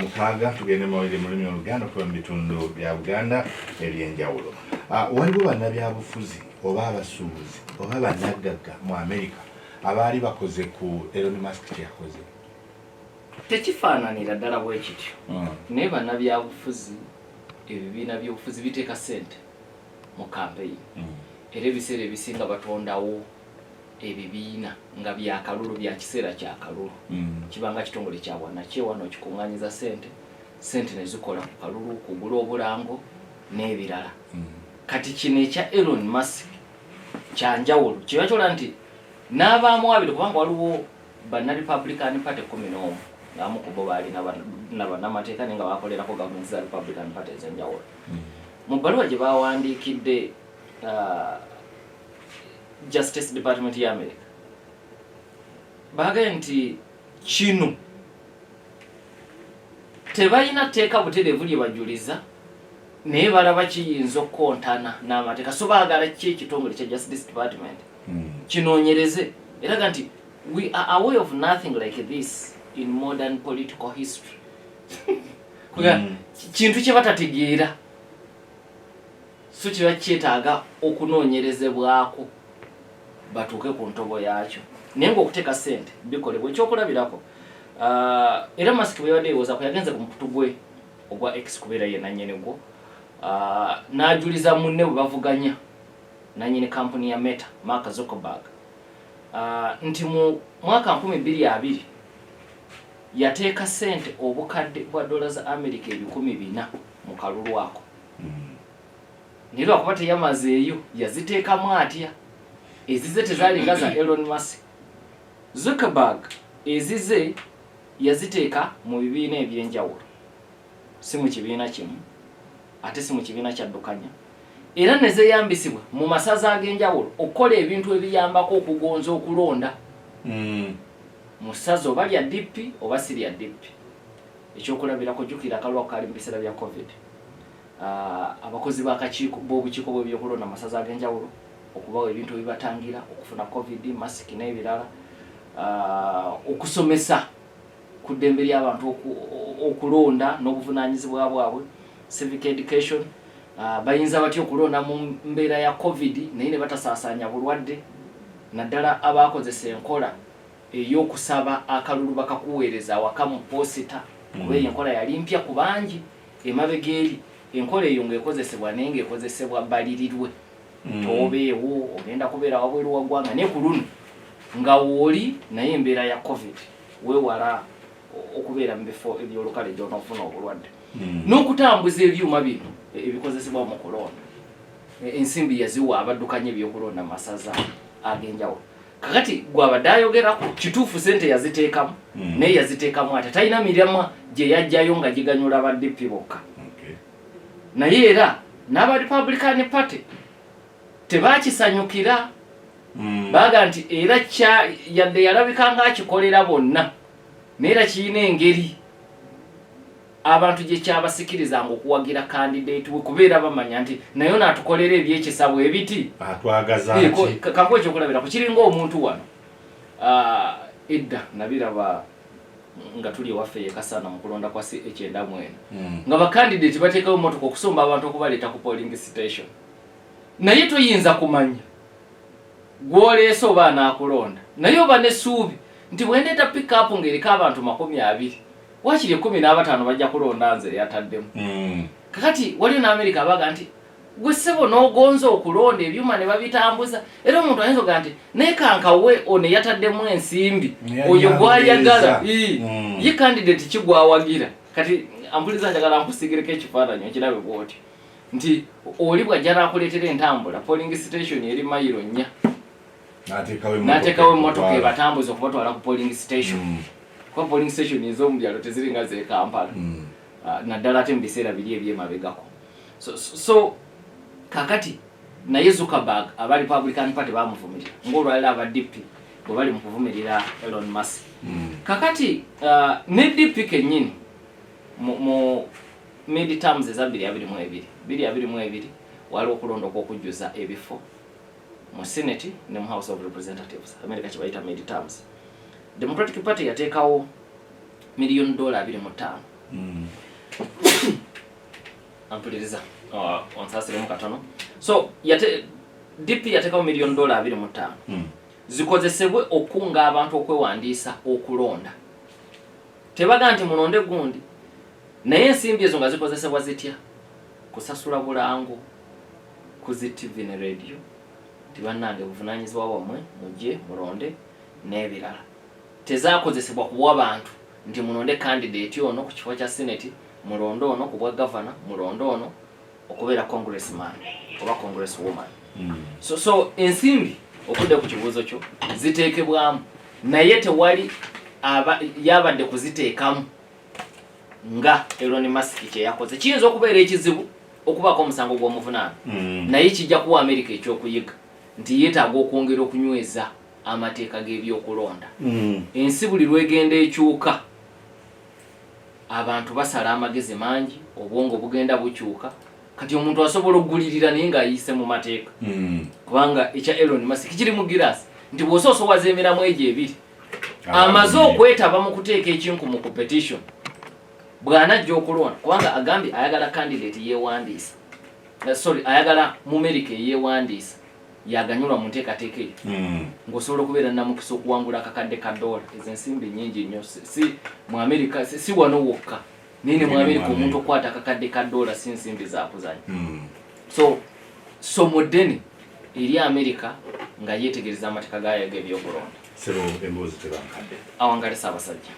mukaaga tugende mawulire mu lulimi oluganda okuva mu bitundu bya Buganda eby'enjawulo. Waliwo bannabyabufuzi oba abasuubuzi oba bannagagga mu Amerika abaali bakoze ku Elon Musk kyeyakoze. Tekifaananira ddala bwe kityo. Naye bannabyabufuzi ebibiina by'obufuzi biteeka ssente mu campaign. Era ebiseera ebisinga batondawo ebibiina nga bya kalulu bya kiseera kya kalulu. Kibanga kitongole kya bwannakyewa kikungaanyiza ssente ne zikola ku kalulu, kugula obulango n'ebirala. Kati kino ekya Elon Musk kya njawulo kiba kyola nti n'abaamu abiri kubanga waliwo banna Republican Party 11 ng'amu ku bo baali n'abannamateeka naye nga bakolerako gavumenti za Republican Party ez'enjawulo. Mu bbaluwa gye baawandiikidde Justice Department ya America baagaye nti kino tebalina tteeka butereevu lye bajuliza naye balaba kiyinza okukontana n'amateeka so baagala ki ekitongole kya Justice Department kinoonyereze eraga nti we are aware of nothing like this in modern political history. Kintu kye batategeera so kiba kyetaaga okunoonyerezebwako batuuke ku ntobo yakyo naye ng'okuteeka ssente bikolebwa ekyokulabirako. Era Musk bwe yabadde yewoza ku yagenze ku mukutu gwe ogwa X kubeera ye nannyini gwo n'ajuliza munne bwe bavuganya nannyini kampuni ya Meta Mark Zuckerberg nti mu mwaka 2020 yateeka ssente obukadde bwa dola za America 400 mu kalulu ako. Naye lwakuba teyamazeeyo yaziteekamu atya. Ezize tezalinga za Elon Musk. Zuckerberg ezize yaziteeka mu bibiina eby'enjawulo, si mu kibiina kimu ate si mu kibiina kyaddukanya, era ne zeeyambisibwa mu masaza ag'enjawulo okukola ebintu ebiyambako okugonza okulonda mu ssaza oba lya DP oba si lya DP. Ekyokulabirako jjukira akalwa kaali mu biseera bya COVID. Abakozi b'obukiiko bw'ebyokulonda amasaza ag'enjawulo okubawa ebintu ebibatangira okufuna COVID, masiki n'ebirala, okusomesa ku ddembe ly'abantu okulonda n'obuvunaanyizibwa bwabwe, civic education. Bayinza batya okulonda mu mbeera ya COVID naye ne batasaasaanya bulwadde, naddala abakozesa enkola ey'okusaba akalulu bakakuweereza awaka mu posita kuba enkola yali mpya ku bangi emabega eri. Enkola eyo ng'ekozesebwa naye ng'ekozesebwa balirirwe. Tobeewo ogenda kubeera wabweru wa ggwanga naye ku luno nga wooli naye embeera ya COVID weewala okubeera mu bifo ebyolukale gy'onoofuna obulwadde. N'okutambuza ebyuma bino ebikozesebwa mu kulonda. Ensimbi yaziwa abaddukanya ebyokulonda masaza ag'enjawulo. Kakati gw'abadde ayogerako kituufu ssente yaziteekamu naye yaziteekamu ate talina mirama gye yajjayo nga giganyula ba DP bokka. Naye era n'aba Republican Party tebakisanyukira. Baga nti era yadde yalabika ng'akikolera bonna naye era kirina engeri abantu gye kyabasikirizanga okuwagira candidate we kubeera bamanya nti naye naatukolera ebyekisabo ebiti kankuwa ekyokulabirako kiringa omuntu wano edda nabiraba nga tuli ewaffe yekasana mu kulonda kwa C9 nga bakandidate bateekawo emmotoka okusomba abantu okubaleeta ku polling station naye toyinza kumanya gw'oleese oba anaakulonda naye oba n'essuubi nti bwendeeta pick-up ng'eriko abantu 20 wakiri 15 bajja kulonda nze yataddemu. Kakati waliyo n'Amerika abaga nti gwe ssebo n'ogonza okulonda ebyuma ne babitambuza era omuntu ayinza oga nti naye kankawe ono yataddemu ensimbi oyo gw'ayagala ye candidate kigwawagira. Kati ampuliza njagala nkusigireko ekifaananyi okirabe bw'oti nti oli bw'ajja n'akuleetera entambula polling station eri mayiro 4 n'ateekawo emmotoka ebatambuza okubatwala ku polling station. Kuba polling station ez'omu byalo teziringa z'e Kampala naddala ate mu biseera biri ebyemabegako. So kakati naye Zuckerberg aba Republican Party bamuvumirira ng'olwalira aba DP bwe bali mu kuvumirira Elon Musk. Kakati ne DP kennyini mu midterms eza 2022 waliwo okulonda okw'okujjuza ebifo mu Senate ne mu House of Representatives. America kye bayita midterms. Democratic Party yateekawo $25 million ampuliriza onsasiremu katono so DP yatekawo $1 million 25 zikozesebwe okunga abantu okwewandiisa okulonda tebaga nti mulonde gundi naye ensimbi ezo nga zikozesebwa zitya kusasula bulango kuzi TV ne radio tibannange buvunanyizibwa bwamwe mujje mulonde n'ebirala tezakozesebwa kuwa abantu nti mulonde candidate ono ku kifo kya senate mulonde ono ku bwa governor mulonde ono okubeera congressman oba congresswoman so ensimbi okudde ku kibuuzo kyo ziteekebwamu naye tewali yabadde kuziteekamu nga Elon Musk kye yakoze kiyinza okubeera ekizibu okubaako omusango gw'omuvunaana naye kijja kuwa America ekyokuyiga nti yeetaaga okwongera okunyweza amateeka g'ebyokulonda ensi buli lwegenda ekyuka abantu basala amagezi mangi obwongo bugenda bukyuka kati omuntu asobola okugulirira naye ng'ayise mu mateeka kubanga ekya Elon Musk kiri mu girasi nti bw'osoosowaza emiramu egyo ebiri amaze okwetaba mu kuteeka ekinku mu competition bw'anajja okulonda kubanga agambye ayagala candidate yeewandiisa ayagala mu America yeewandiisa yaganyulwa mu nteekateeka eyo ng'osobola okubeera namukisa okuwangula akakadde ka $1 ezo ensimbi nnyingi nnyo si mu America si wano wokka nini mu America omuntu okwata akakadde ka $1 si nsimbi zakuzanya so modeni eri America nga yeetegereza amateeka gaayo g'ebyokulonda sebo embuzi tebankadde awangale Ssaabasajja